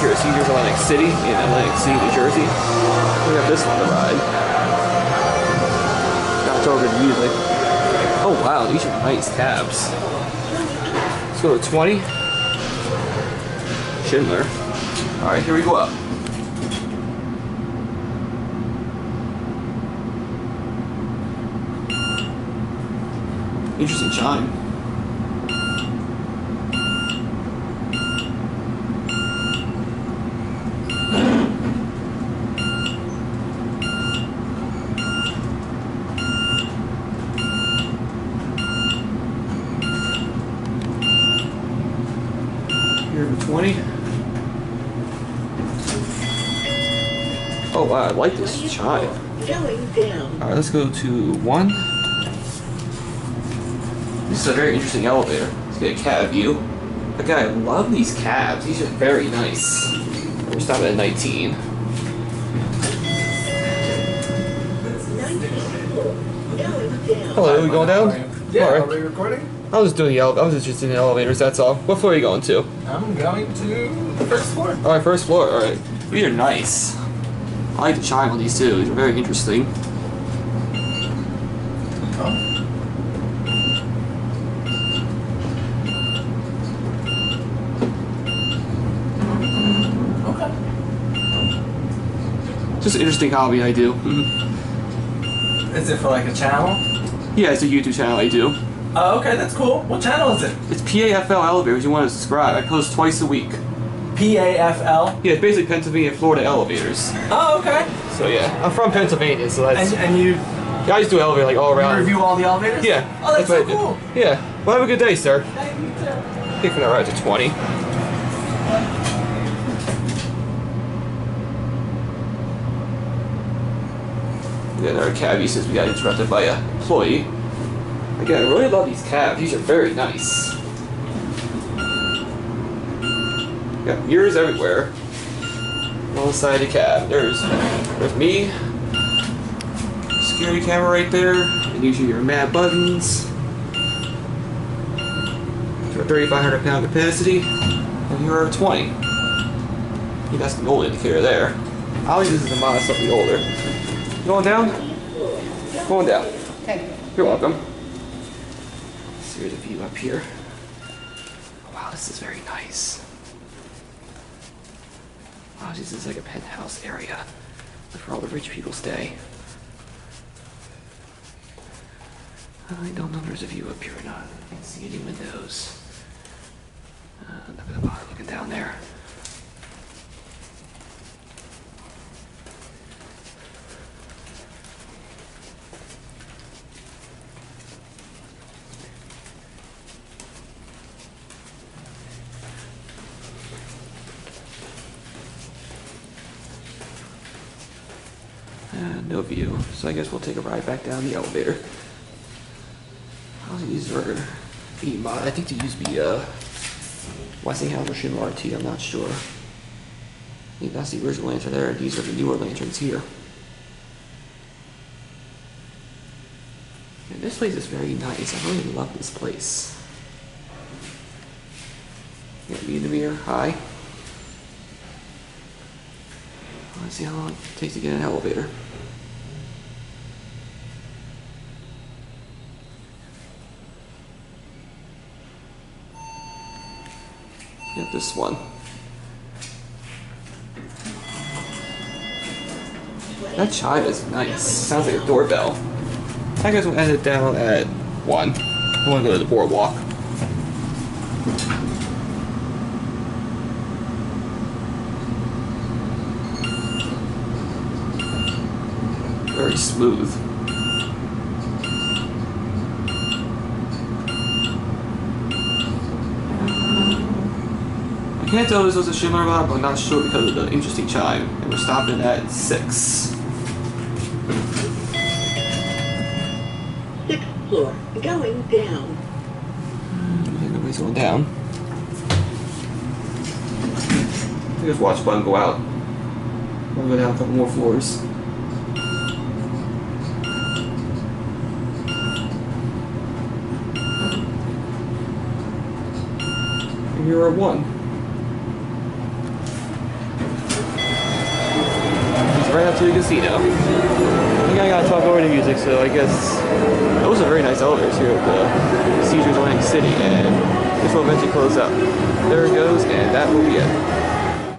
here. Caesars Atlantic City in Atlantic City, New Jersey. We have this one to ride. Got over the music. Oh wow, these are nice cabs. Let's go to 20. Schindler. Alright, here we go up. Interesting chime. Here for 20. Oh wow, I like this chime. Alright, let's go to 1. This is a very interesting elevator. Let's get a cab view. Okay, I love these cabs. These are very nice. We're stopping at 19. Hello, we going down? Yeah, All right. are we recording? I was doing the I was just in the elevators, that's all. What floor are you going to? I'm going to the first floor. Alright, first floor, alright. These are nice. I like the chime on these too. These are very interesting. Just an interesting hobby I do. Is it for like a channel? Yeah, it's a YouTube channel I do. Oh, okay, that's cool. What channel is it? It's PAFL Elevators. You want to subscribe. I post twice a week. PAFL? Yeah, it's basically Pennsylvania and Florida elevators. Oh, okay. So yeah, I'm from Pennsylvania, so that's... And you Yeah, I just do elevator like all around. review all the elevators? Yeah. Oh, that's so what I do. cool. Yeah. Well, have a good day, sir. Thank you, too. Take from that ride to 20. Yeah, our cabbie says we got interrupted by a employee. Again, I really love these cabs. These are very nice. Got mirrors everywhere. On the side of the cab. There's me. Security camera right there. And usually your mad buttons. For 3,500 pound capacity. And here are 20. I think that's the old indicator there. I'll use this as a model slightly older. Going down? Going down. Okay. You're welcome. So here's a view up here. Wow, this is very nice. Wow, this is like a penthouse area. Like where all the rich people stay. I don't know if there's a view up here or not. I can't see any windows. Up at the bottom, looking down there. No view, so I guess we'll take a ride back down the elevator. These are being mod. I think they used to be Westinghouse or Schindler RT, I'm not sure. I think that's the original lantern there, and these are the newer lanterns here. And this place is very nice. I really love this place. Got me in the mirror. Hi. Let's see how long it takes to get in an elevator. Get this one. That chime is nice. Sounds like a doorbell. I guess we'll end it down at 1. I want to go to the boardwalk. Very smooth. I can't tell if this was a Schindler or not, but I'm not sure because of the interesting chime. And we're stopping at 6. 6th floor, going down. I think nobody's going down. I just watch button go out. We'll go down a couple more floors. And here are 1. right up to the casino. I think I gotta talk over the music, so I guess those are very nice elevators here at the Caesars Atlantic City, and this will eventually close up. There it goes, and that will be it.